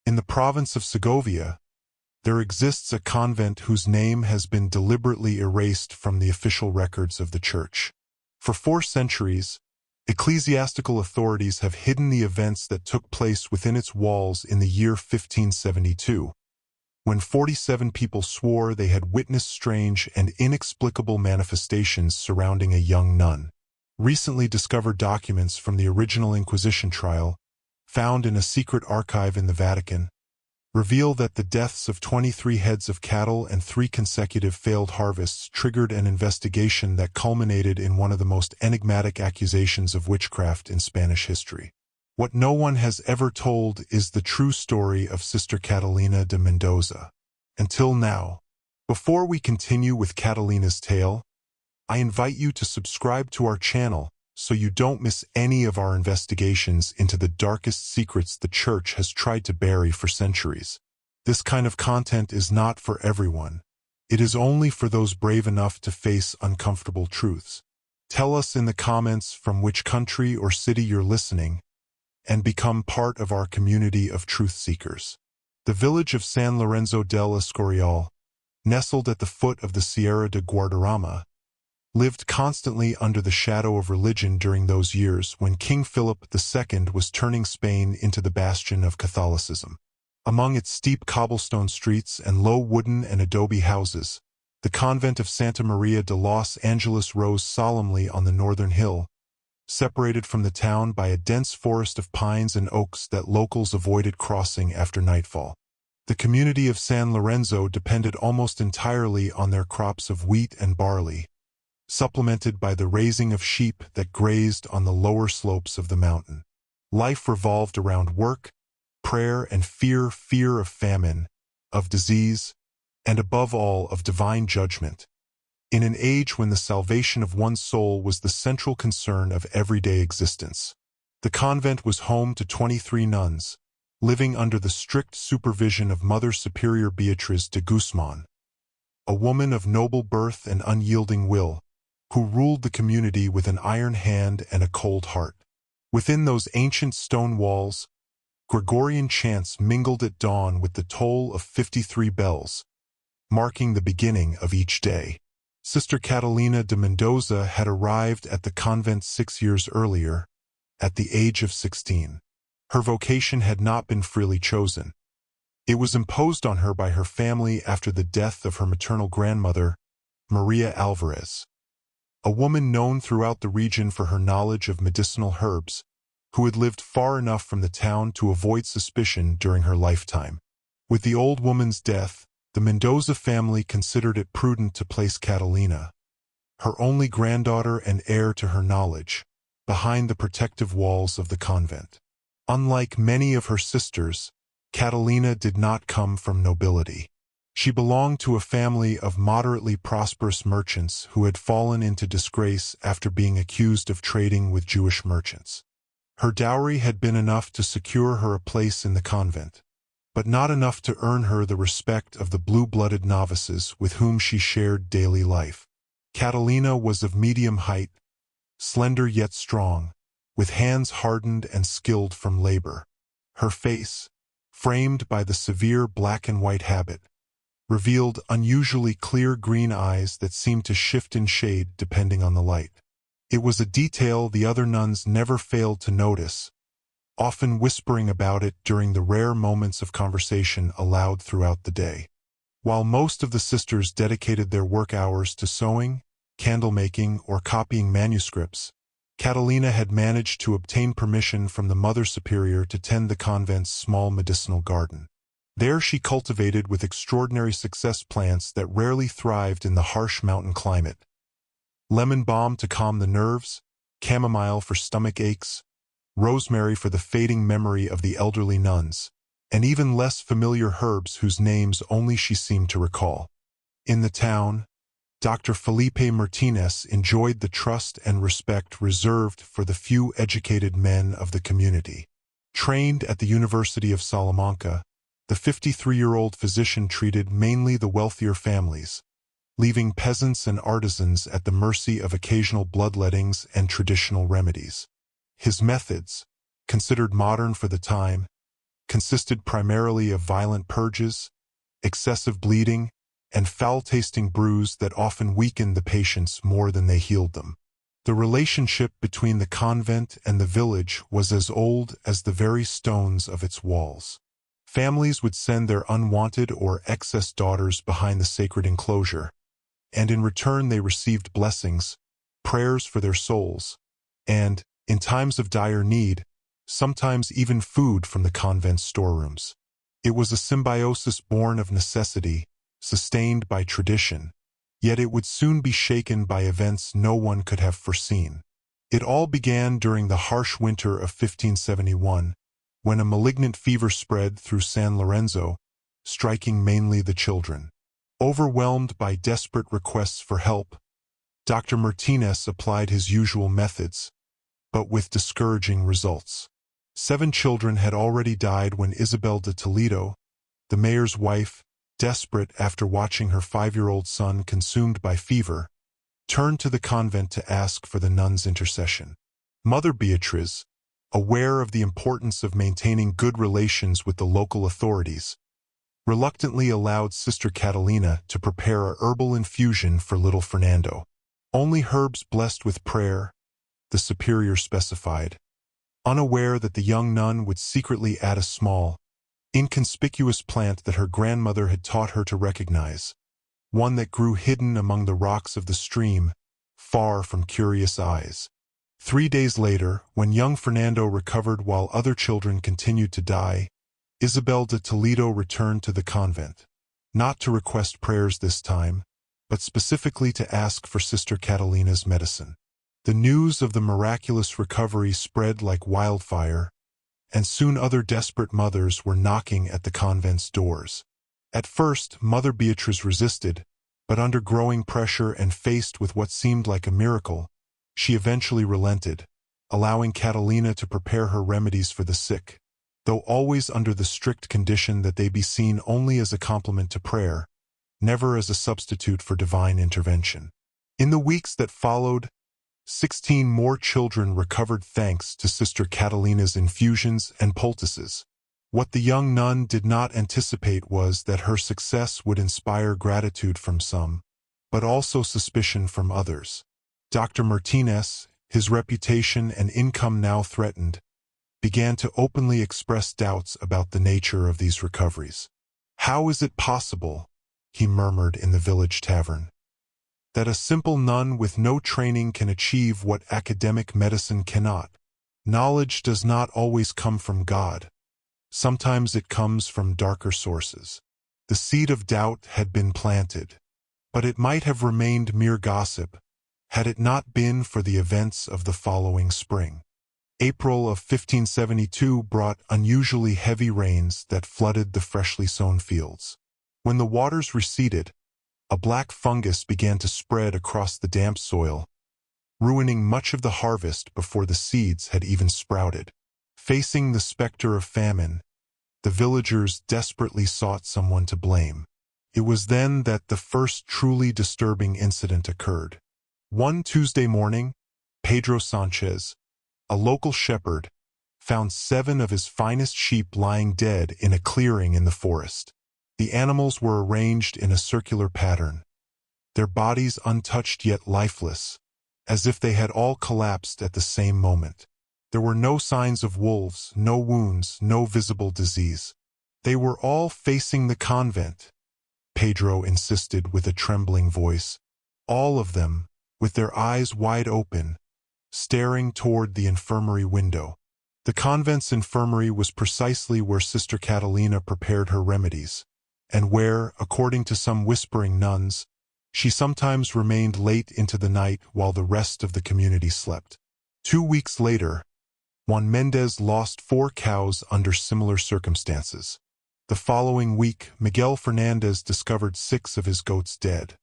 In the province of Segovia, there exists a convent whose name has been deliberately erased from the official records of the Church. For 4 centuries, ecclesiastical authorities have hidden the events that took place within its walls in the year 1572, when 47 people swore they had witnessed strange and inexplicable manifestations surrounding a young nun. Recently discovered documents from the original Inquisition trial, found in a secret archive in the Vatican, reveal that the deaths of 23 heads of cattle and 3 consecutive failed harvests triggered an investigation that culminated in one of the most enigmatic accusations of witchcraft in Spanish history. What no one has ever told is the true story of Sister Catalina de Mendoza. Until now. Before we continue with Catalina's tale, I invite you to subscribe to our channel so you don't miss any of our investigations into the darkest secrets the Church has tried to bury for centuries. This kind of content is not for everyone. It is only for those brave enough to face uncomfortable truths. Tell us in the comments from which country or city you're listening, and become part of our community of truth seekers. The village of San Lorenzo del Escorial, nestled at the foot of the Sierra de Guadarrama, lived constantly under the shadow of religion during those years when King Philip II was turning Spain into the bastion of Catholicism. Among its steep cobblestone streets and low wooden and adobe houses, the convent of Santa Maria de los Angeles rose solemnly on the northern hill, separated from the town by a dense forest of pines and oaks that locals avoided crossing after nightfall. The community of San Lorenzo depended almost entirely on their crops of wheat and barley, supplemented by the raising of sheep that grazed on the lower slopes of the mountain. Life revolved around work, prayer, and fear of famine, of disease, and above all of divine judgment. In an age when the salvation of one's soul was the central concern of everyday existence. The convent was home to 23 nuns, living under the strict supervision of Mother Superior Beatriz de Guzman, a woman of noble birth and unyielding will, who ruled the community with an iron hand and a cold heart. Within those ancient stone walls, Gregorian chants mingled at dawn with the toll of 53 bells, marking the beginning of each day. Sister Catalina de Mendoza had arrived at the convent 6 years earlier, at the age of 16. Her vocation had not been freely chosen. It was imposed on her by her family after the death of her maternal grandmother, Maria Alvarez, a woman known throughout the region for her knowledge of medicinal herbs, who had lived far enough from the town to avoid suspicion during her lifetime. With the old woman's death, the Mendoza family considered it prudent to place Catalina, her only granddaughter and heir to her knowledge, behind the protective walls of the convent. Unlike many of her sisters, Catalina did not come from nobility. She belonged to a family of moderately prosperous merchants who had fallen into disgrace after being accused of trading with Jewish merchants. Her dowry had been enough to secure her a place in the convent, but not enough to earn her the respect of the blue-blooded novices with whom she shared daily life. Catalina was of medium height, slender yet strong, with hands hardened and skilled from labor. Her face, framed by the severe black and white habit, revealed unusually clear green eyes that seemed to shift in shade depending on the light. It was a detail the other nuns never failed to notice, often whispering about it during the rare moments of conversation allowed throughout the day. While most of the sisters dedicated their work hours to sewing, candle-making, or copying manuscripts, Catalina had managed to obtain permission from the Mother Superior to tend the convent's small medicinal garden. There she cultivated with extraordinary success plants that rarely thrived in the harsh mountain climate. Lemon balm to calm the nerves, chamomile for stomach aches, rosemary for the fading memory of the elderly nuns, and even less familiar herbs whose names only she seemed to recall. In the town, Dr. Felipe Martinez enjoyed the trust and respect reserved for the few educated men of the community. Trained at the University of Salamanca, the 53-year-old physician treated mainly the wealthier families, leaving peasants and artisans at the mercy of occasional bloodlettings and traditional remedies. His methods, considered modern for the time, consisted primarily of violent purges, excessive bleeding, and foul-tasting brews that often weakened the patients more than they healed them. The relationship between the convent and the village was as old as the very stones of its walls. Families would send their unwanted or excess daughters behind the sacred enclosure, and in return they received blessings, prayers for their souls, and, in times of dire need, sometimes even food from the convent's storerooms. It was a symbiosis born of necessity, sustained by tradition, yet it would soon be shaken by events no one could have foreseen. It all began during the harsh winter of 1571, when a malignant fever spread through San Lorenzo, striking mainly the children. Overwhelmed by desperate requests for help, Dr. Martinez applied his usual methods, but with discouraging results. 7 children had already died when Isabel de Toledo, the mayor's wife, desperate after watching her 5-year-old son consumed by fever, turned to the convent to ask for the nuns' intercession. Mother Beatriz, aware of the importance of maintaining good relations with the local authorities, reluctantly allowed Sister Catalina to prepare a herbal infusion for little Fernando. Only herbs blessed with prayer, the superior specified, unaware that the young nun would secretly add a small, inconspicuous plant that her grandmother had taught her to recognize, one that grew hidden among the rocks of the stream, far from curious eyes. 3 days later, when young Fernando recovered while other children continued to die, Isabel de Toledo returned to the convent, not to request prayers this time, but specifically to ask for Sister Catalina's medicine. The news of the miraculous recovery spread like wildfire, and soon other desperate mothers were knocking at the convent's doors. At first, Mother Beatriz resisted, but under growing pressure and faced with what seemed like a miracle, she eventually relented, allowing Catalina to prepare her remedies for the sick, though always under the strict condition that they be seen only as a complement to prayer, never as a substitute for divine intervention. In the weeks that followed, 16 more children recovered thanks to Sister Catalina's infusions and poultices. What the young nun did not anticipate was that her success would inspire gratitude from some, but also suspicion from others. Dr. Martinez, his reputation and income now threatened, began to openly express doubts about the nature of these recoveries. "How is it possible," he murmured in the village tavern, "that a simple nun with no training can achieve what academic medicine cannot? Knowledge does not always come from God. Sometimes it comes from darker sources." The seed of doubt had been planted, but it might have remained mere gossip had it not been for the events of the following spring. April of 1572 brought unusually heavy rains that flooded the freshly sown fields. When the waters receded, a black fungus began to spread across the damp soil, ruining much of the harvest before the seeds had even sprouted. Facing the specter of famine, the villagers desperately sought someone to blame. It was then that the first truly disturbing incident occurred. One Tuesday morning, Pedro Sanchez, a local shepherd, found 7 of his finest sheep lying dead in a clearing in the forest. The animals were arranged in a circular pattern, their bodies untouched yet lifeless, as if they had all collapsed at the same moment. There were no signs of wolves, no wounds, no visible disease. "They were all facing the convent," Pedro insisted with a trembling voice. "All of them, with their eyes wide open, staring toward the infirmary window." The convent's infirmary was precisely where Sister Catalina prepared her remedies, and where, according to some whispering nuns, she sometimes remained late into the night while the rest of the community slept. 2 weeks later, Juan Mendez lost 4 cows under similar circumstances. The following week, Miguel Fernandez discovered 6 of his goats dead.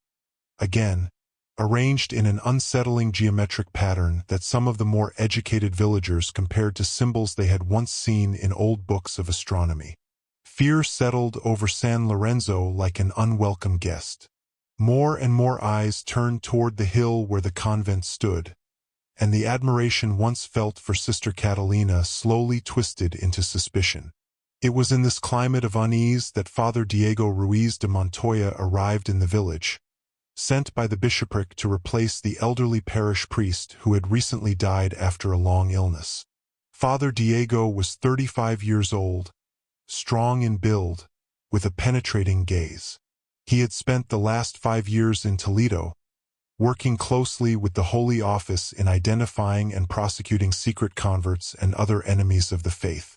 Again, arranged in an unsettling geometric pattern that some of the more educated villagers compared to symbols they had once seen in old books of astronomy. Fear settled over San Lorenzo like an unwelcome guest. More and more eyes turned toward the hill where the convent stood, and the admiration once felt for Sister Catalina slowly twisted into suspicion. It was in this climate of unease that Father Diego Ruiz de Montoya arrived in the village, sent by the bishopric to replace the elderly parish priest who had recently died after a long illness. Father Diego was 35 years old, strong in build, with a penetrating gaze. He had spent the last 5 years in Toledo, working closely with the Holy Office in identifying and prosecuting secret converts and other enemies of the faith.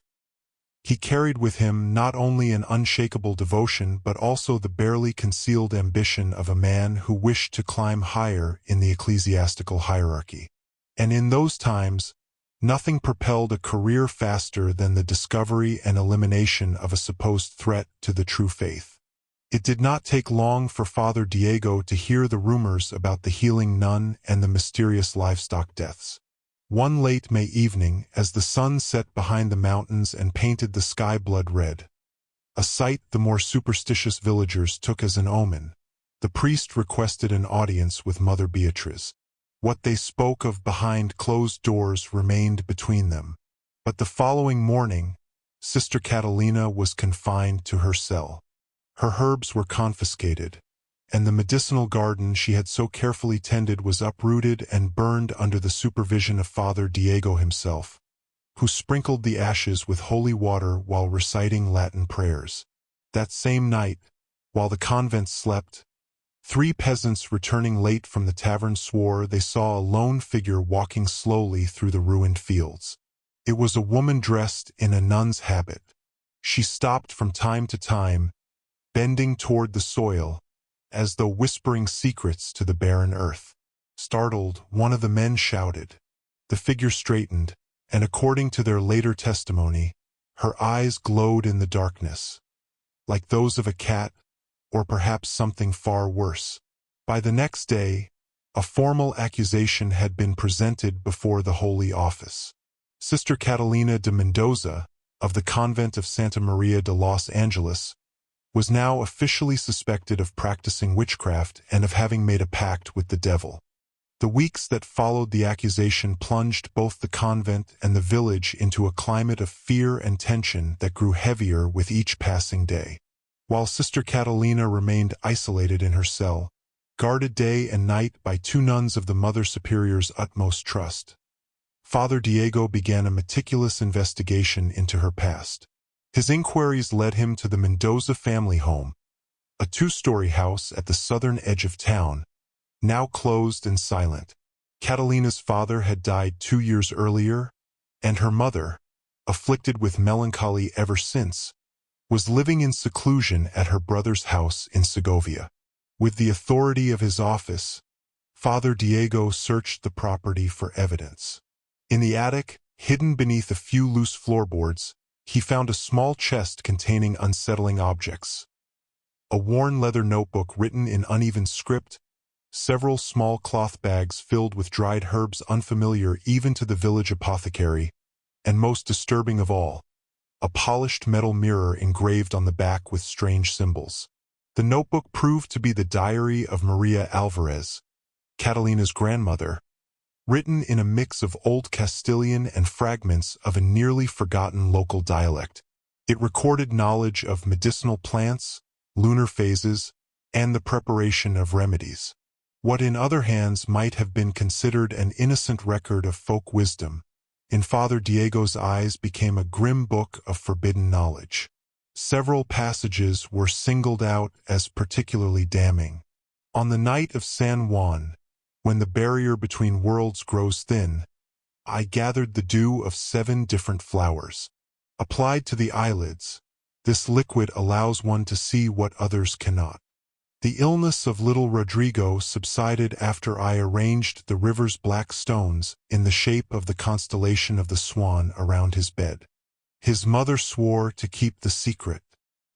He carried with him not only an unshakable devotion but also the barely concealed ambition of a man who wished to climb higher in the ecclesiastical hierarchy. And in those times, nothing propelled a career faster than the discovery and elimination of a supposed threat to the true faith. It did not take long for Father Diego to hear the rumors about the healing nun and the mysterious livestock deaths. One late May evening, as the sun set behind the mountains and painted the sky blood red, a sight the more superstitious villagers took as an omen, the priest requested an audience with Mother Beatriz. What they spoke of behind closed doors remained between them. But the following morning, Sister Catalina was confined to her cell. Her herbs were confiscated, and the medicinal garden she had so carefully tended was uprooted and burned under the supervision of Father Diego himself, who sprinkled the ashes with holy water while reciting Latin prayers. That same night, while the convent slept, 3 peasants returning late from the tavern swore they saw a lone figure walking slowly through the ruined fields. It was a woman dressed in a nun's habit. She stopped from time to time, bending toward the soil, as though whispering secrets to the barren earth. Startled, one of the men shouted. The figure straightened, and according to their later testimony, her eyes glowed in the darkness, like those of a cat, or perhaps something far worse. By the next day, a formal accusation had been presented before the Holy Office. Sister Catalina de Mendoza, of the Convent of Santa Maria de Los Angeles, was now officially suspected of practicing witchcraft and of having made a pact with the devil. The weeks that followed the accusation plunged both the convent and the village into a climate of fear and tension that grew heavier with each passing day. While Sister Catalina remained isolated in her cell, guarded day and night by 2 nuns of the Mother Superior's utmost trust, Father Diego began a meticulous investigation into her past. His inquiries led him to the Mendoza family home, a 2-story house at the southern edge of town, now closed and silent. Catalina's father had died 2 years earlier, and her mother, afflicted with melancholy ever since, was living in seclusion at her brother's house in Segovia. With the authority of his office, Father Diego searched the property for evidence. In the attic, hidden beneath a few loose floorboards, he found a small chest containing unsettling objects. A worn leather notebook written in uneven script, several small cloth bags filled with dried herbs unfamiliar even to the village apothecary, and most disturbing of all, a polished metal mirror engraved on the back with strange symbols. The notebook proved to be the diary of Maria Alvarez, Catalina's grandmother, written in a mix of Old Castilian and fragments of a nearly forgotten local dialect. It recorded knowledge of medicinal plants, lunar phases, and the preparation of remedies. What in other hands might have been considered an innocent record of folk wisdom, in Father Diego's eyes became a grim book of forbidden knowledge. Several passages were singled out as particularly damning. On the night of San Juan, when the barrier between worlds grows thin, I gathered the dew of 7 different flowers. Applied to the eyelids, this liquid allows one to see what others cannot. The illness of little Rodrigo subsided after I arranged the river's black stones in the shape of the constellation of the swan around his bed. His mother swore to keep the secret.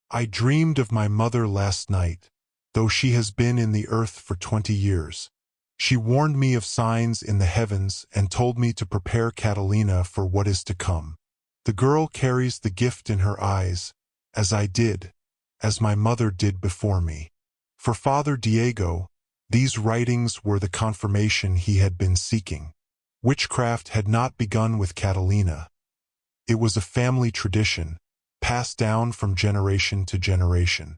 I dreamed of my mother last night, though she has been in the earth for 20 years. She warned me of signs in the heavens and told me to prepare Catalina for what is to come. The girl carries the gift in her eyes, as I did, as my mother did before me. For Father Diego, these writings were the confirmation he had been seeking. Witchcraft had not begun with Catalina. It was a family tradition, passed down from generation to generation.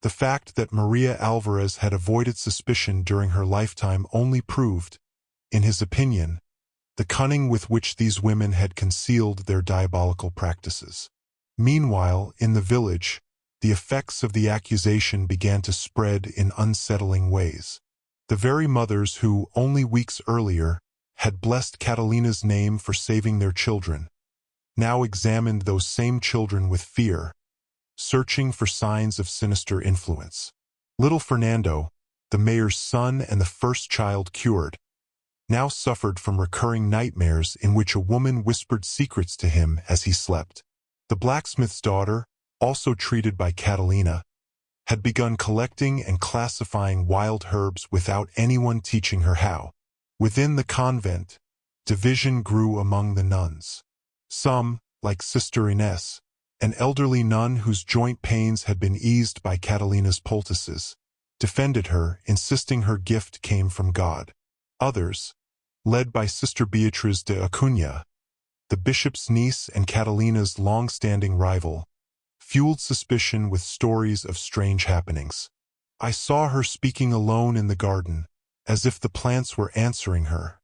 The fact that Maria Alvarez had avoided suspicion during her lifetime only proved, in his opinion, the cunning with which these women had concealed their diabolical practices. Meanwhile, in the village, the effects of the accusation began to spread in unsettling ways. The very mothers who, only weeks earlier, had blessed Catalina's name for saving their children, now examined those same children with fear, searching for signs of sinister influence. Little Fernando, the mayor's son and the first child cured, now suffered from recurring nightmares in which a woman whispered secrets to him as he slept. The blacksmith's daughter, also treated by Catalina, had begun collecting and classifying wild herbs without anyone teaching her how. Within the convent, division grew among the nuns. Some, like Sister Inés, an elderly nun whose joint pains had been eased by Catalina's poultices, defended her, insisting her gift came from God. Others, led by Sister Beatriz de Acuña, the bishop's niece and Catalina's long-standing rival, fueled suspicion with stories of strange happenings. I saw her speaking alone in the garden, as if the plants were answering her,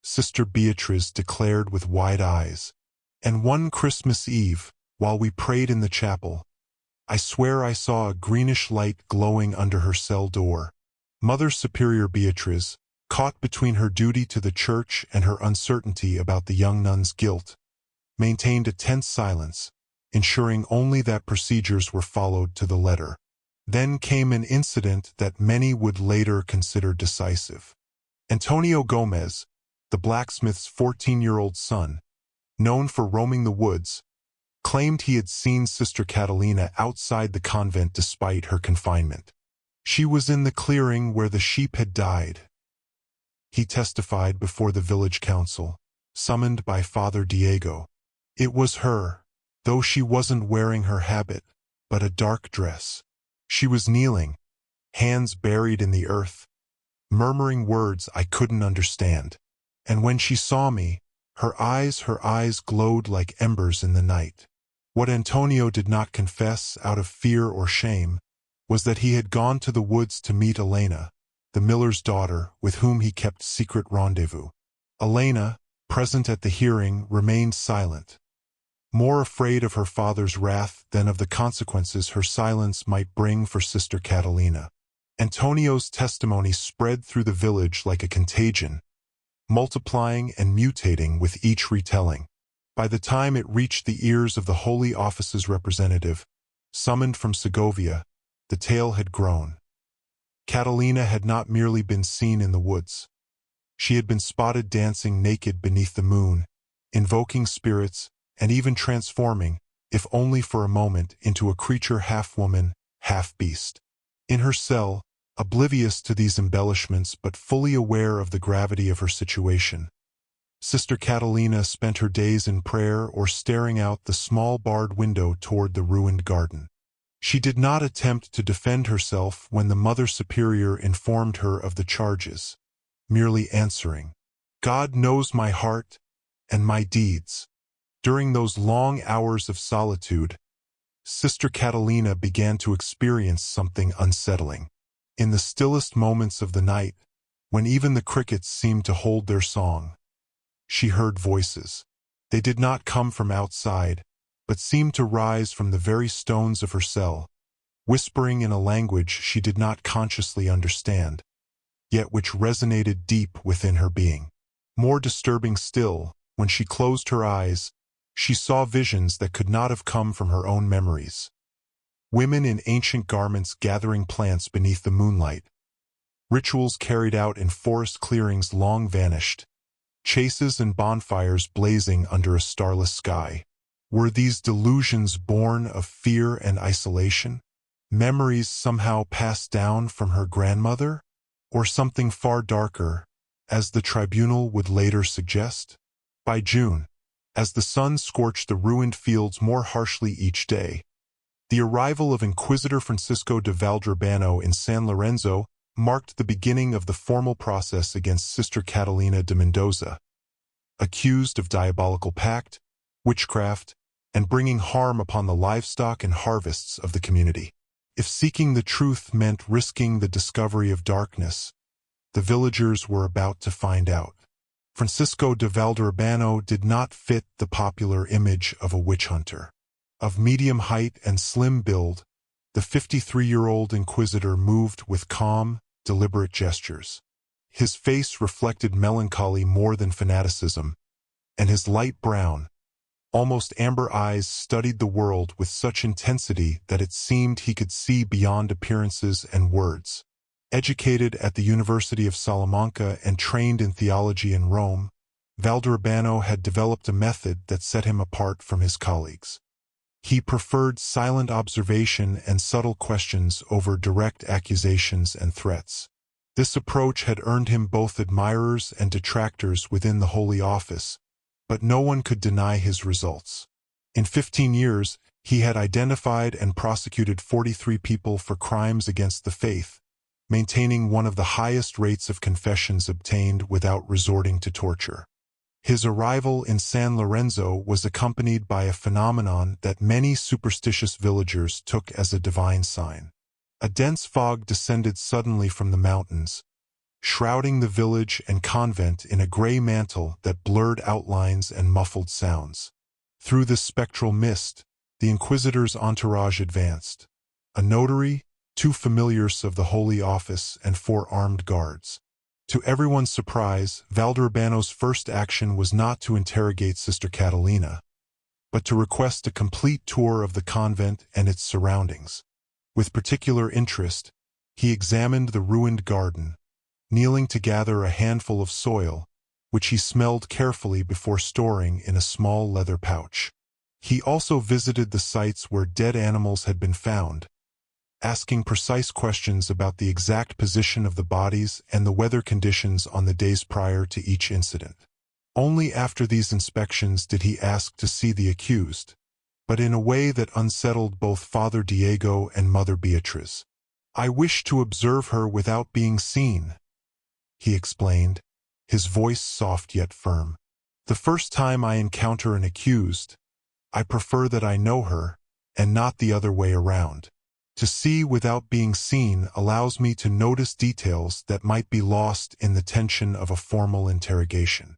Sister Beatriz declared with wide eyes. And one Christmas Eve, while we prayed in the chapel, I swear I saw a greenish light glowing under her cell door. Mother Superior Beatriz, caught between her duty to the church and her uncertainty about the young nun's guilt, maintained a tense silence, ensuring only that procedures were followed to the letter. Then came an incident that many would later consider decisive. Antonio Gomez, the blacksmith's 14-year-old son, known for roaming the woods, claimed he had seen Sister Catalina outside the convent despite her confinement. She was in the clearing where the sheep had died. He testified before the village council, summoned by Father Diego. It was her, though she wasn't wearing her habit, but a dark dress. She was kneeling, hands buried in the earth, murmuring words I couldn't understand. And when she saw me, her eyes glowed like embers in the night. What Antonio did not confess out of fear or shame was that he had gone to the woods to meet Elena, the miller's daughter with whom he kept secret rendezvous. Elena, present at the hearing, remained silent, more afraid of her father's wrath than of the consequences her silence might bring for Sister Catalina. Antonio's testimony spread through the village like a contagion, multiplying and mutating with each retelling. By the time it reached the ears of the Holy Office's representative, summoned from Segovia, the tale had grown. Catalina had not merely been seen in the woods. She had been spotted dancing naked beneath the moon, invoking spirits, and even transforming, if only for a moment, into a creature half-woman, half-beast. In her cell, oblivious to these embellishments but fully aware of the gravity of her situation, Sister Catalina spent her days in prayer or staring out the small barred window toward the ruined garden. She did not attempt to defend herself when the Mother Superior informed her of the charges, merely answering, "God knows my heart and my deeds." During those long hours of solitude, Sister Catalina began to experience something unsettling. In the stillest moments of the night, when even the crickets seemed to hold their song, she heard voices. They did not come from outside, but seemed to rise from the very stones of her cell, whispering in a language she did not consciously understand, yet which resonated deep within her being. More disturbing still, when she closed her eyes, she saw visions that could not have come from her own memories. Women in ancient garments gathering plants beneath the moonlight, rituals carried out in forest clearings long vanished, chases and bonfires blazing under a starless sky. Were these delusions born of fear and isolation? Memories somehow passed down from her grandmother? Or something far darker, as the tribunal would later suggest? By June, as the sun scorched the ruined fields more harshly each day, the arrival of Inquisitor Francisco de Valdrabano in San Lorenzo marked the beginning of the formal process against Sister Catalina de Mendoza, accused of diabolical pact, witchcraft, and bringing harm upon the livestock and harvests of the community. If seeking the truth meant risking the discovery of darkness, the villagers were about to find out. Francisco de Valderrabano did not fit the popular image of a witch hunter. Of medium height and slim build, the 53-year-old inquisitor moved with calm, deliberate gestures. His face reflected melancholy more than fanaticism, and his light brown, almost amber eyes studied the world with such intensity that it seemed he could see beyond appearances and words. Educated at the University of Salamanca and trained in theology in Rome, Valderrabano had developed a method that set him apart from his colleagues. He preferred silent observation and subtle questions over direct accusations and threats. This approach had earned him both admirers and detractors within the Holy Office, but no one could deny his results. In 15 years, he had identified and prosecuted 43 people for crimes against the faith, maintaining one of the highest rates of confessions obtained without resorting to torture. His arrival in San Lorenzo was accompanied by a phenomenon that many superstitious villagers took as a divine sign. A dense fog descended suddenly from the mountains, shrouding the village and convent in a gray mantle that blurred outlines and muffled sounds. Through this spectral mist, the inquisitor's entourage advanced: a notary, 2 familiars of the Holy Office, and 4 armed guards. To everyone's surprise, Valderrabano's first action was not to interrogate Sister Catalina, but to request a complete tour of the convent and its surroundings. With particular interest, he examined the ruined garden, kneeling to gather a handful of soil, which he smelled carefully before storing in a small leather pouch. He also visited the sites where dead animals had been found, asking precise questions about the exact position of the bodies and the weather conditions on the days prior to each incident. Only after these inspections did he ask to see the accused, but in a way that unsettled both Father Diego and Mother Beatriz. "I wish to observe her without being seen," he explained, his voice soft yet firm. "The first time I encounter an accused, I prefer that I know her, and not the other way around. To see without being seen allows me to notice details that might be lost in the tension of a formal interrogation."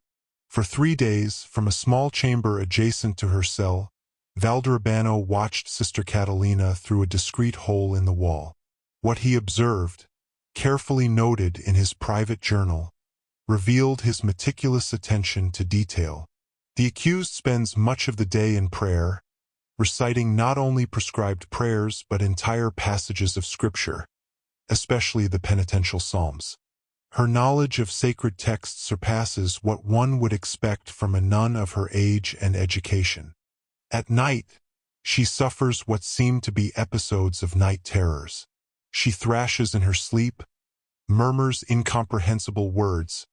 For 3 days, from a small chamber adjacent to her cell, Valderrabano watched Sister Catalina through a discreet hole in the wall. What he observed, carefully noted in his private journal, revealed his meticulous attention to detail. The accused spends much of the day in prayer, reciting not only prescribed prayers but entire passages of Scripture, especially the penitential psalms. Her knowledge of sacred texts surpasses what one would expect from a nun of her age and education. At night, she suffers what seem to be episodes of night terrors. She thrashes in her sleep, murmurs incomprehensible words,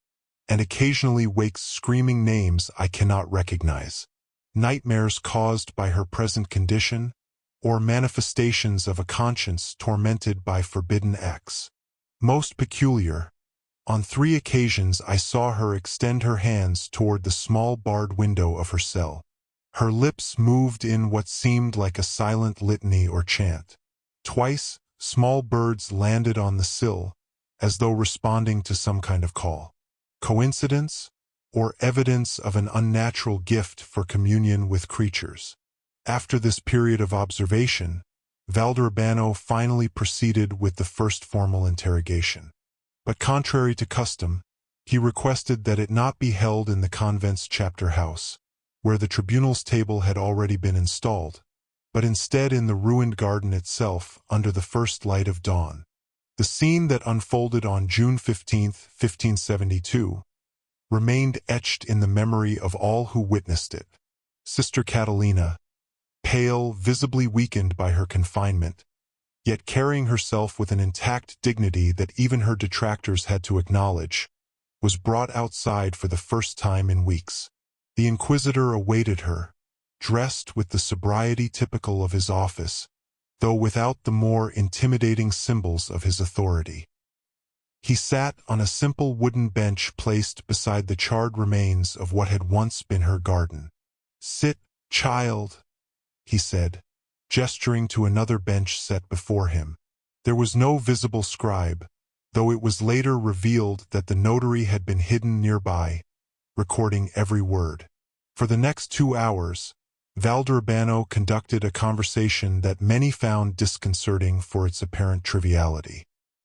and occasionally wakes screaming names I cannot recognize. Nightmares caused by her present condition, or manifestations of a conscience tormented by forbidden acts. Most peculiar, on 3 occasions I saw her extend her hands toward the small barred window of her cell. Her lips moved in what seemed like a silent litany or chant. Twice, small birds landed on the sill, as though responding to some kind of call. Coincidence, or evidence of an unnatural gift for communion with creatures? After this period of observation, Valderrabano finally proceeded with the first formal interrogation. But contrary to custom, he requested that it not be held in the convent's chapter house, where the tribunal's table had already been installed, but instead in the ruined garden itself under the first light of dawn. The scene that unfolded on June 15, 1572, remained etched in the memory of all who witnessed it. Sister Catalina, pale, visibly weakened by her confinement, yet carrying herself with an intact dignity that even her detractors had to acknowledge, was brought outside for the first time in weeks. The inquisitor awaited her, dressed with the sobriety typical of his office, though without the more intimidating symbols of his authority. He sat on a simple wooden bench placed beside the charred remains of what had once been her garden. "Sit, child," he said, gesturing to another bench set before him. There was no visible scribe, though it was later revealed that the notary had been hidden nearby, recording every word. For the next 2 hours, Valderbano conducted a conversation that many found disconcerting for its apparent triviality.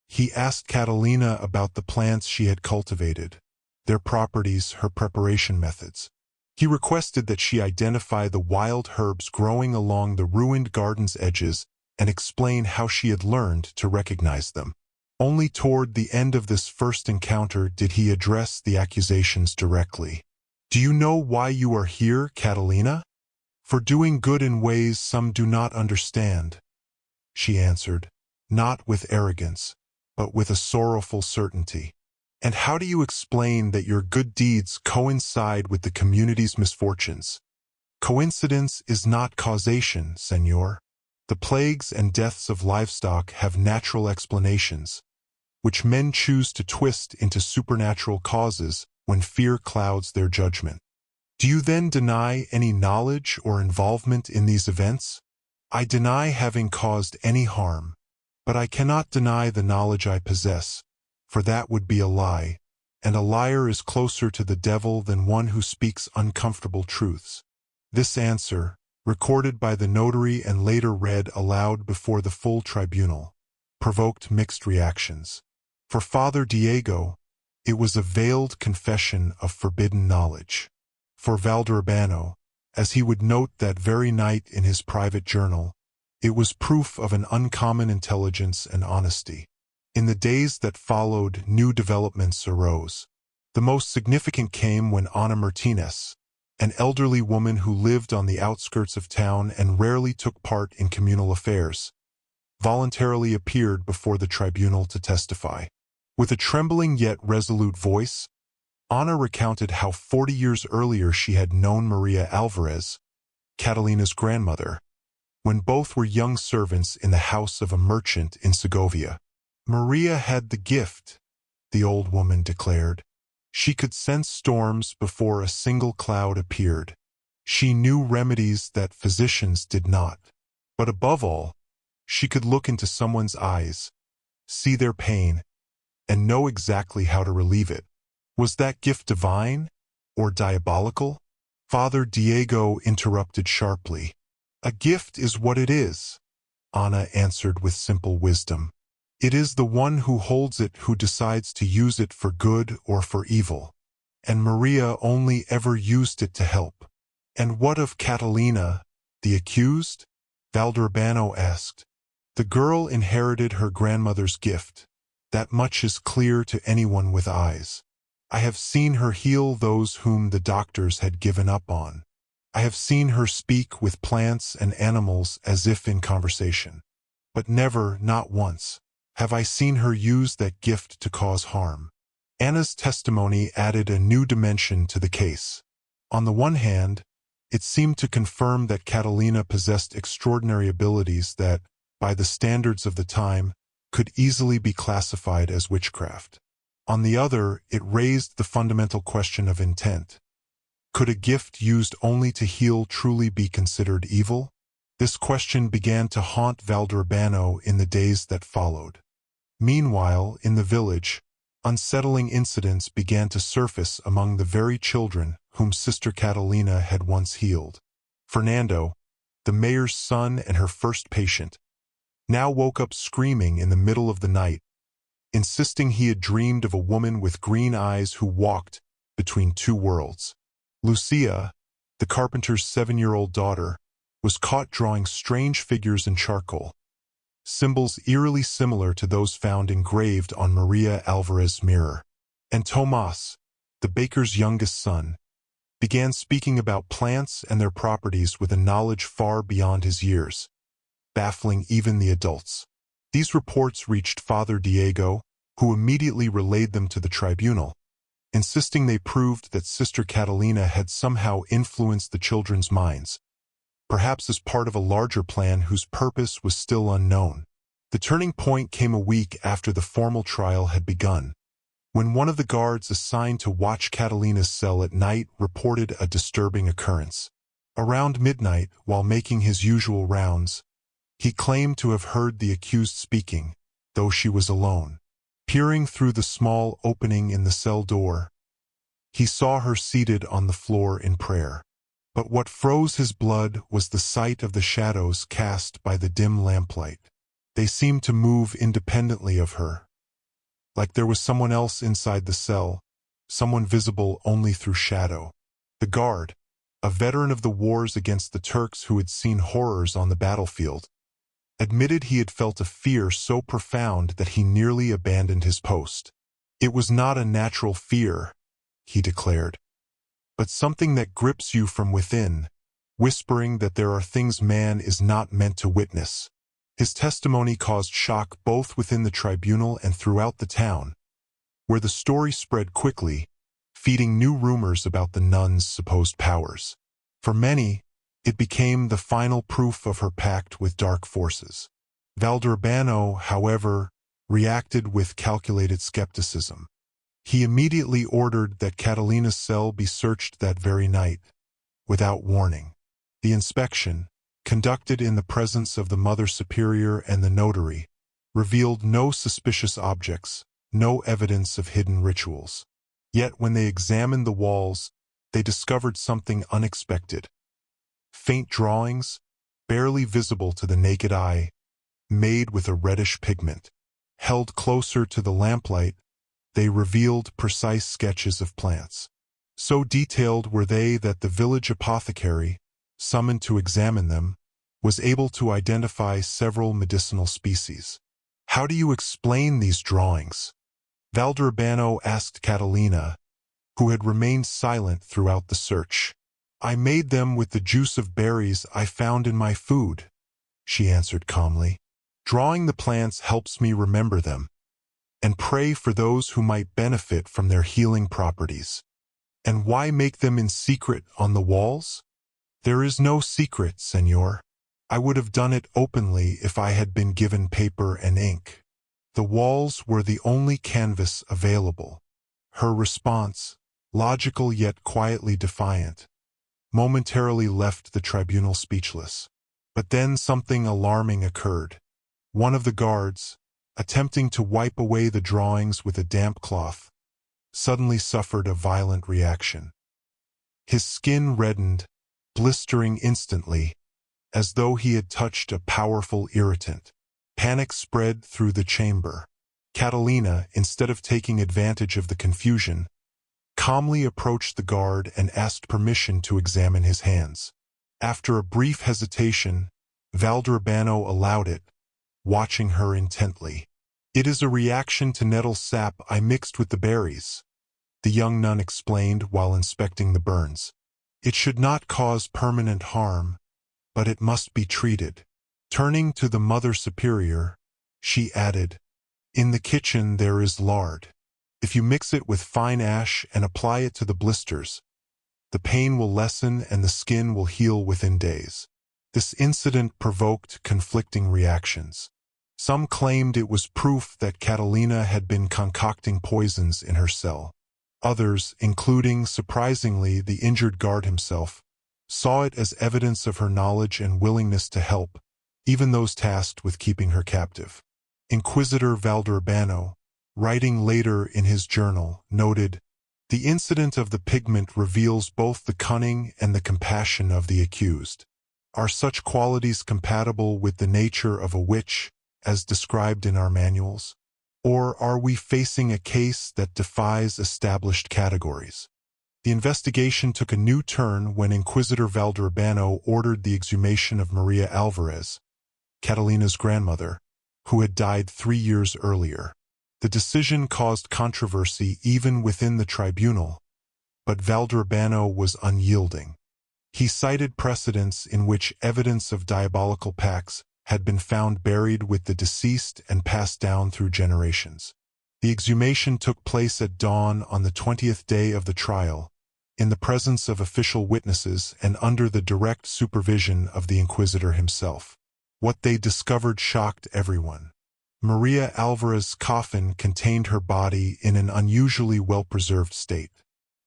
He asked Catalina about the plants she had cultivated, their properties, her preparation methods. He requested that she identify the wild herbs growing along the ruined garden's edges and explain how she had learned to recognize them. Only toward the end of this first encounter did he address the accusations directly. "Do you know why you are here, Catalina?" "For doing good in ways some do not understand," she answered, not with arrogance, but with a sorrowful certainty. "And how do you explain that your good deeds coincide with the community's misfortunes?" "Coincidence is not causation, senor. The plagues and deaths of livestock have natural explanations, which men choose to twist into supernatural causes when fear clouds their judgment." "Do you then deny any knowledge or involvement in these events?" "I deny having caused any harm, but I cannot deny the knowledge I possess, for that would be a lie, and a liar is closer to the devil than one who speaks uncomfortable truths." This answer, recorded by the notary and later read aloud before the full tribunal, provoked mixed reactions. For Father Diego, it was a veiled confession of forbidden knowledge. For Valderbano, as he would note that very night in his private journal, it was proof of an uncommon intelligence and honesty. In the days that followed, new developments arose. The most significant came when Ana Martinez, an elderly woman who lived on the outskirts of town and rarely took part in communal affairs, voluntarily appeared before the tribunal to testify. With a trembling yet resolute voice, Ana recounted how 40 years earlier she had known Maria Alvarez, Catalina's grandmother, when both were young servants in the house of a merchant in Segovia. "Maria had the gift," the old woman declared. "She could sense storms before a single cloud appeared. She knew remedies that physicians did not. But above all, she could look into someone's eyes, see their pain, and know exactly how to relieve it." Was that gift divine or diabolical? Father Diego interrupted sharply. "A gift is what it is," Ana answered with simple wisdom. "It is the one who holds it who decides to use it for good or for evil. And Maria only ever used it to help." "And what of Catalina, the accused?" Valderbano asked. "The girl inherited her grandmother's gift. That much is clear to anyone with eyes. I have seen her heal those whom the doctors had given up on. I have seen her speak with plants and animals as if in conversation. But never, not once, have I seen her use that gift to cause harm." Anna's testimony added a new dimension to the case. On the one hand, it seemed to confirm that Catalina possessed extraordinary abilities that, by the standards of the time, could easily be classified as witchcraft. On the other, it raised the fundamental question of intent. Could a gift used only to heal truly be considered evil? This question began to haunt Valderbano in the days that followed. Meanwhile, in the village, unsettling incidents began to surface among the very children whom Sister Catalina had once healed. Fernando, the mayor's son and her first patient, now woke up screaming in the middle of the night, insisting he had dreamed of a woman with green eyes who walked between two worlds. Lucia, the carpenter's 7-year-old daughter, was caught drawing strange figures in charcoal, symbols eerily similar to those found engraved on Maria Alvarez's mirror. And Tomas, the baker's youngest son, began speaking about plants and their properties with a knowledge far beyond his years, baffling even the adults. These reports reached Father Diego, who immediately relayed them to the tribunal, insisting they proved that Sister Catalina had somehow influenced the children's minds, perhaps as part of a larger plan whose purpose was still unknown. The turning point came a week after the formal trial had begun, when one of the guards assigned to watch Catalina's cell at night reported a disturbing occurrence. Around midnight, while making his usual rounds, he claimed to have heard the accused speaking, though she was alone. Peering through the small opening in the cell door, he saw her seated on the floor in prayer. But what froze his blood was the sight of the shadows cast by the dim lamplight. They seemed to move independently of her, like there was someone else inside the cell, someone visible only through shadow. The guard, a veteran of the wars against the Turks who had seen horrors on the battlefield, admitted he had felt a fear so profound that he nearly abandoned his post. It was not a natural fear, he declared, but something that grips you from within, whispering that there are things man is not meant to witness. His testimony caused shock both within the tribunal and throughout the town, where the story spread quickly, feeding new rumors about the nun's supposed powers. For many, it became the final proof of her pact with dark forces. Valderbano, however, reacted with calculated skepticism. He immediately ordered that Catalina's cell be searched that very night, without warning. The inspection, conducted in the presence of the Mother Superior and the notary, revealed no suspicious objects, no evidence of hidden rituals. Yet when they examined the walls, they discovered something unexpected. Faint drawings, barely visible to the naked eye, made with a reddish pigment. Held closer to the lamplight, they revealed precise sketches of plants. So detailed were they that the village apothecary, summoned to examine them, was able to identify several medicinal species. "How do you explain these drawings?" Valderbano asked Catalina, who had remained silent throughout the search. "I made them with the juice of berries I found in my food," she answered calmly. "Drawing the plants helps me remember them, and pray for those who might benefit from their healing properties." "And why make them in secret on the walls?" "There is no secret, senor. I would have done it openly if I had been given paper and ink. The walls were the only canvas available." Her response, logical yet quietly defiant, momentarily left the tribunal speechless. But then something alarming occurred. One of the guards, attempting to wipe away the drawings with a damp cloth, suddenly suffered a violent reaction. His skin reddened, blistering instantly, as though he had touched a powerful irritant. Panic spread through the chamber. Catalina, instead of taking advantage of the confusion, calmly approached the guard and asked permission to examine his hands. After a brief hesitation, Valderbano allowed it, watching her intently. "It is a reaction to nettle sap I mixed with the berries," the young nun explained while inspecting the burns. "It should not cause permanent harm, but it must be treated." Turning to the Mother Superior, she added, "In the kitchen there is lard. If you mix it with fine ash and apply it to the blisters, the pain will lessen and the skin will heal within days." This incident provoked conflicting reactions. Some claimed it was proof that Catalina had been concocting poisons in her cell. Others, including, surprisingly, the injured guard himself, saw it as evidence of her knowledge and willingness to help, even those tasked with keeping her captive. Inquisitor Valderbano, writing later in his journal, noted, "The incident of the pigment reveals both the cunning and the compassion of the accused. Are such qualities compatible with the nature of a witch, as described in our manuals? Or are we facing a case that defies established categories?" The investigation took a new turn when Inquisitor Valderbano ordered the exhumation of Maria Alvarez, Catalina's grandmother, who had died 3 years earlier. The decision caused controversy even within the tribunal, but Valderbano was unyielding. He cited precedents in which evidence of diabolical pacts had been found buried with the deceased and passed down through generations. The exhumation took place at dawn on the 20th day of the trial, in the presence of official witnesses and under the direct supervision of the Inquisitor himself. What they discovered shocked everyone. Maria Alvarez's coffin contained her body in an unusually well-preserved state.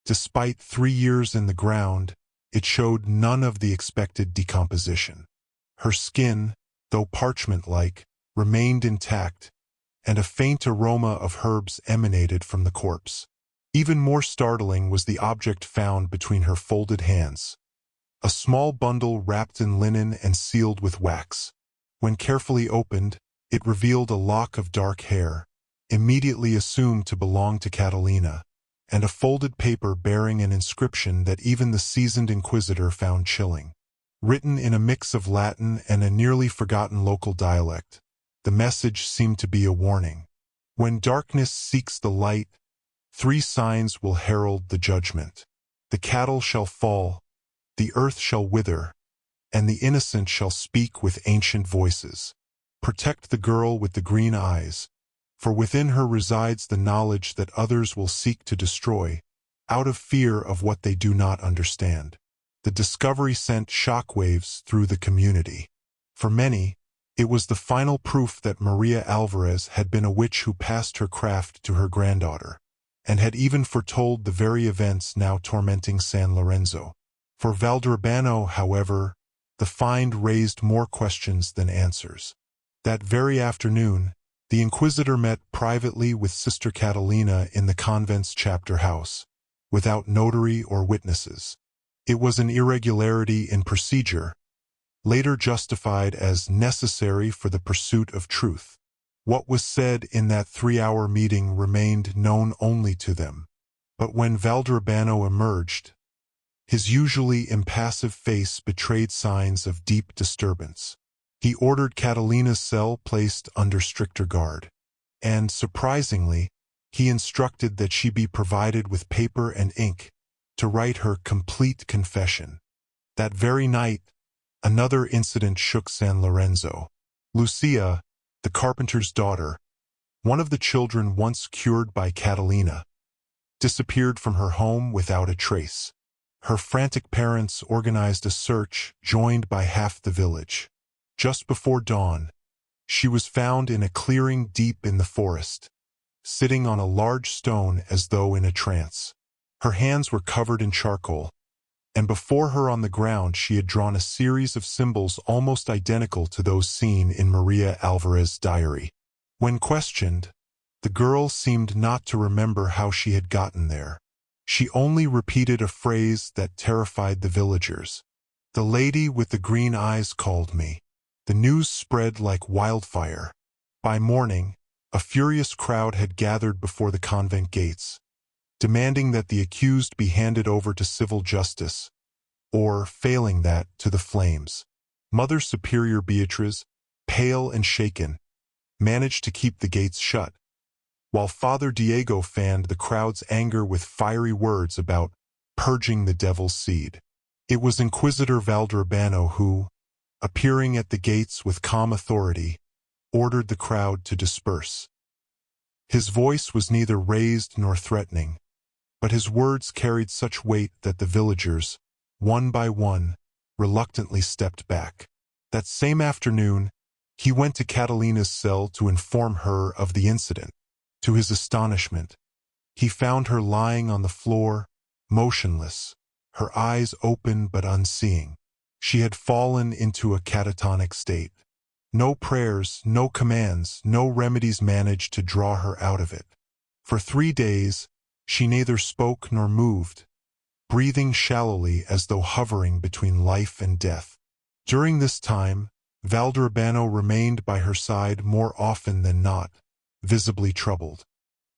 Despite 3 years in the ground, it showed none of the expected decomposition. Her skin, though parchment-like, remained intact, and a faint aroma of herbs emanated from the corpse. Even more startling was the object found between her folded hands, a small bundle wrapped in linen and sealed with wax. When carefully opened, it revealed a lock of dark hair, immediately assumed to belong to Catalina, and a folded paper bearing an inscription that even the seasoned inquisitor found chilling. Written in a mix of Latin and a nearly forgotten local dialect, the message seemed to be a warning. When darkness seeks the light, 3 signs will herald the judgment. The cattle shall fall, the earth shall wither, and the innocent shall speak with ancient voices. Protect the girl with the green eyes, for within her resides the knowledge that others will seek to destroy, out of fear of what they do not understand. The discovery sent shockwaves through the community. For many, it was the final proof that Maria Alvarez had been a witch who passed her craft to her granddaughter, and had even foretold the very events now tormenting San Lorenzo. For Valderbano, however, the find raised more questions than answers. That very afternoon, the inquisitor met privately with Sister Catalina in the convent's chapter house, without notary or witnesses. It was an irregularity in procedure, later justified as necessary for the pursuit of truth. What was said in that 3-hour meeting remained known only to them. But when Valderbano emerged, his usually impassive face betrayed signs of deep disturbance. He ordered Catalina's cell placed under stricter guard, and, surprisingly, he instructed that she be provided with paper and ink to write her complete confession. That very night, another incident shook San Lorenzo. Lucia, the carpenter's daughter, one of the children once cured by Catalina, disappeared from her home without a trace. Her frantic parents organized a search, joined by half the village. Just before dawn, she was found in a clearing deep in the forest, sitting on a large stone as though in a trance. Her hands were covered in charcoal, and before her on the ground she had drawn a series of symbols almost identical to those seen in Maria Alvarez's diary. When questioned, the girl seemed not to remember how she had gotten there. She only repeated a phrase that terrified the villagers. "The lady with the green eyes called me." The news spread like wildfire. By morning, a furious crowd had gathered before the convent gates, demanding that the accused be handed over to civil justice, or, failing that, to the flames. Mother Superior Beatriz, pale and shaken, managed to keep the gates shut, while Father Diego fanned the crowd's anger with fiery words about purging the devil's seed. It was Inquisitor Valderbano who, appearing at the gates with calm authority, ordered the crowd to disperse. His voice was neither raised nor threatening, but his words carried such weight that the villagers, one by one, reluctantly stepped back. That same afternoon, he went to Catalina's cell to inform her of the incident. To his astonishment, he found her lying on the floor, motionless, her eyes open but unseeing. She had fallen into a catatonic state. No prayers, no commands, no remedies managed to draw her out of it. For 3 days, she neither spoke nor moved, breathing shallowly as though hovering between life and death. During this time, Valderbano remained by her side more often than not, visibly troubled.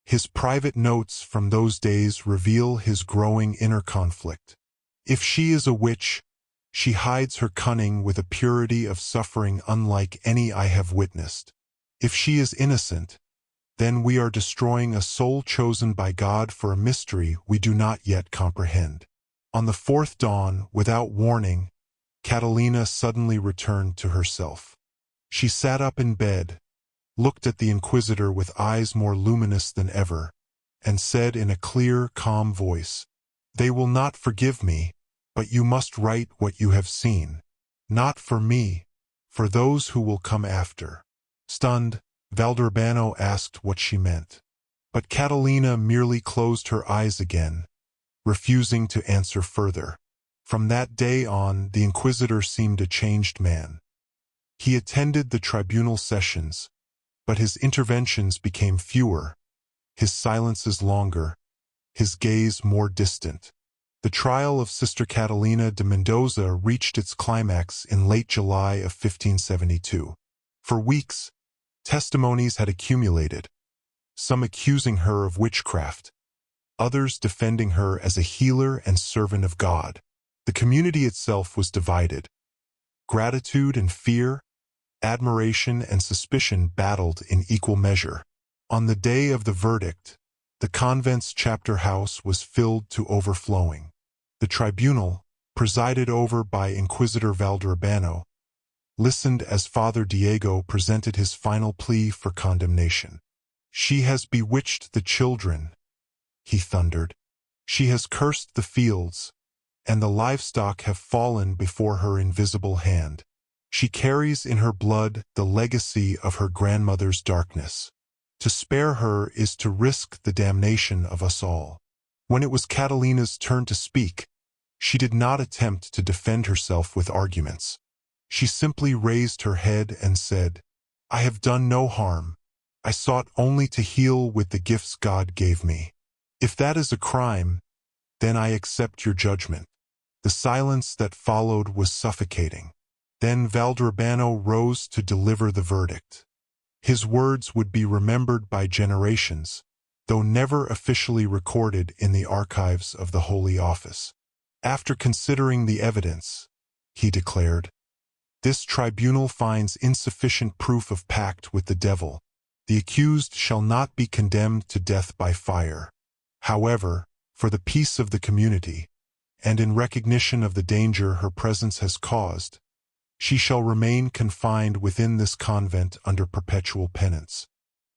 His private notes from those days reveal his growing inner conflict. If she is a witch, she hides her cunning with a purity of suffering unlike any I have witnessed. If she is innocent, then we are destroying a soul chosen by God for a mystery we do not yet comprehend. On the 4th dawn, without warning, Catalina suddenly returned to herself. She sat up in bed, looked at the inquisitor with eyes more luminous than ever, and said in a clear, calm voice, "They will not forgive me, but you must write what you have seen. Not for me, for those who will come after." Stunned, Valderbano asked what she meant. But Catalina merely closed her eyes again, refusing to answer further. From that day on, the Inquisitor seemed a changed man. He attended the tribunal sessions, but his interventions became fewer, his silences longer, his gaze more distant. The trial of Sister Catalina de Mendoza reached its climax in late July of 1572. For weeks, testimonies had accumulated, some accusing her of witchcraft, others defending her as a healer and servant of God. The community itself was divided. Gratitude and fear, admiration and suspicion battled in equal measure. On the day of the verdict, the convent's chapter house was filled to overflowing. The tribunal, presided over by Inquisitor Valderabano, listened as Father Diego presented his final plea for condemnation. "She has bewitched the children," he thundered. "She has cursed the fields, and the livestock have fallen before her invisible hand. She carries in her blood the legacy of her grandmother's darkness. To spare her is to risk the damnation of us all." When it was Catalina's turn to speak, she did not attempt to defend herself with arguments. She simply raised her head and said, "I have done no harm. I sought only to heal with the gifts God gave me. If that is a crime, then I accept your judgment." The silence that followed was suffocating. Then Valderabano rose to deliver the verdict. His words would be remembered by generations, though never officially recorded in the archives of the Holy Office. After considering the evidence, he declared, "This tribunal finds insufficient proof of pact with the devil. The accused shall not be condemned to death by fire. However, for the peace of the community, and in recognition of the danger her presence has caused, she shall remain confined within this convent under perpetual penance.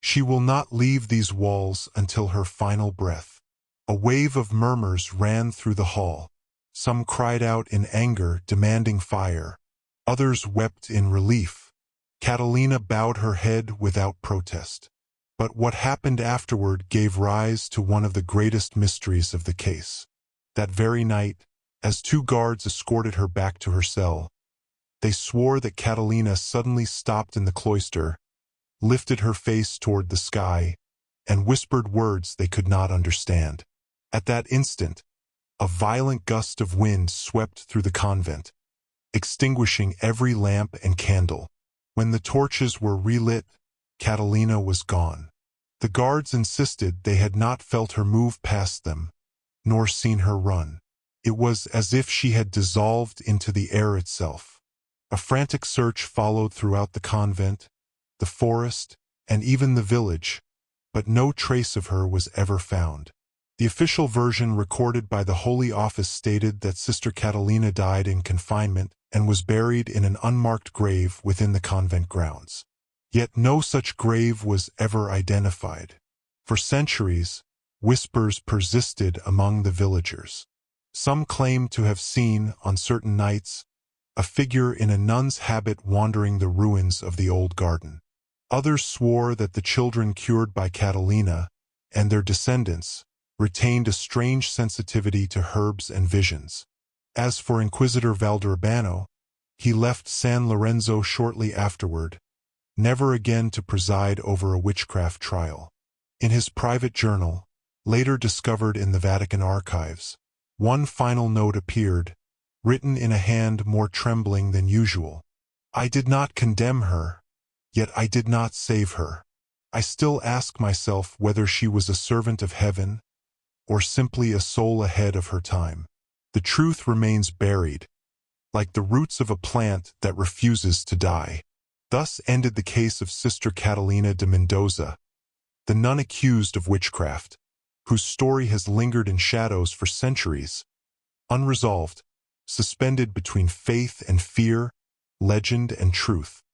She will not leave these walls until her final breath." A wave of murmurs ran through the hall. Some cried out in anger, demanding fire. Others wept in relief. Catalina bowed her head without protest. But what happened afterward gave rise to one of the greatest mysteries of the case. That very night, as two guards escorted her back to her cell, they swore that Catalina suddenly stopped in the cloister, lifted her face toward the sky, and whispered words they could not understand. At that instant, a violent gust of wind swept through the convent, extinguishing every lamp and candle. When the torches were relit, Catalina was gone. The guards insisted they had not felt her move past them, nor seen her run. It was as if she had dissolved into the air itself. A frantic search followed throughout the convent, the forest, and even the village, but no trace of her was ever found. The official version recorded by the Holy Office stated that Sister Catalina died in confinement and was buried in an unmarked grave within the convent grounds. Yet no such grave was ever identified. For centuries, whispers persisted among the villagers. Some claimed to have seen, on certain nights, a figure in a nun's habit wandering the ruins of the old garden. Others swore that the children cured by Catalina, and their descendants, retained a strange sensitivity to herbs and visions. As for Inquisitor Valderabano, he left San Lorenzo shortly afterward, never again to preside over a witchcraft trial. In his private journal, later discovered in the Vatican archives, one final note appeared, written in a hand more trembling than usual. "I did not condemn her, yet I did not save her. I still ask myself whether she was a servant of heaven, or simply a soul ahead of her time. The truth remains buried, like the roots of a plant that refuses to die." Thus ended the case of Sister Catalina de Mendoza, the nun accused of witchcraft, whose story has lingered in shadows for centuries, unresolved, suspended between faith and fear, legend and truth.